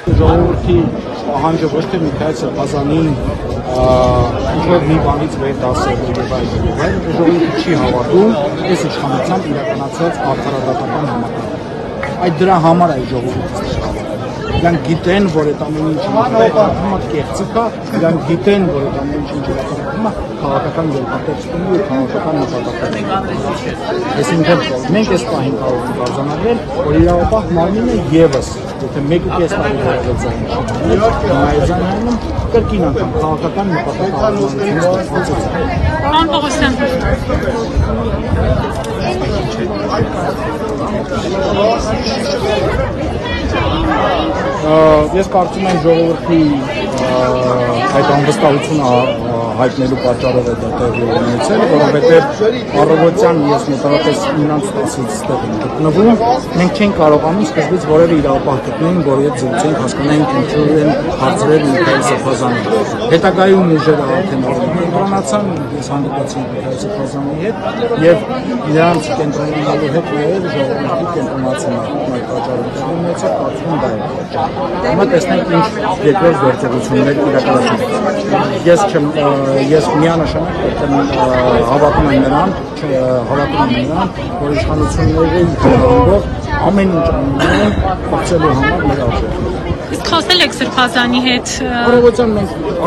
Ժողովրդի պահանջը ոչ թե Միքայել Սրբազանին ինչ-որ մի բանից վեր դասել եւ այլն, ժողովուրդը չի հավատում այս իշխանությամբ իրականացած արդարադատական համակարգը։ Այդ դրա համար է ժողովուրդը Իրանք գիտեն, որ այդ ամեն ինչ իրականացումը կեղծիք է, իրանք գիտեն, որ այդ ամեն ինչ իրականացումը քաղաքական գերպատերազմի ու քաղաքական նպատակների։ Այսինքն մենք այս պահին կարող ենք արձանագրել, որ իրավապահ մարմինը եւս, եթե 1.5 տարի վերածան նայազանում կրկին անգամ քաղաքական նպատակահարմարությունից ստացած է։ Պարոն Պողոսյան։ Ես կարծում եմ ժողովրդի այդ անվստահությունը հայտնելու պատճառով է դա տեղի ունեցել, որովհետև առավոտյան ես մոտավորապես 9:10-ից ստեղ եմ գտնվում, մենք չենք կարողանում սկզբից որևէ իրավապահ գտնենք, որի հետ զրուցենք, հասկանանք ինչու են հարցրել Միքայել Սրբազանին։ Հետագայում ուժերը արդեն կենտրոնացան, ես հանդիպեցի Միքայել Սրբազանի հետ եւ նրանց կենտրոնանալու հետ նաև ժողովրդի կենտրոնացումը այդ պատճառով ունեցավ, կարծում եմ դա է պատճառը։ Հիմա տեսնենք ինչ երկրորդ գործողություններ իրականացվում են։ Ես միանշանակ հավատում եմ նրան, որ իշխանությունների կողմից ամեն ինչ անում են փոխելու համար մեր արժեքները։ Իսկ խոսել եք Սրբազանի հետ։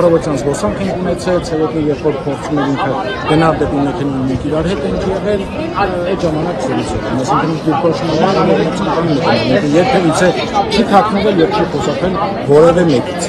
Առավոտյան զբոսանք ենք ունեցել, ցերեկը երբ որ փորձում ենք ինքը գնալ դեպի մեքենան մենք իրար հետ ենք եղել, այդ ժամանակ զրույց էր։ Այսինքն դիպոշնորը երբևիցե չի թաքնվել եւ չի խոսափել որևէ մեկից։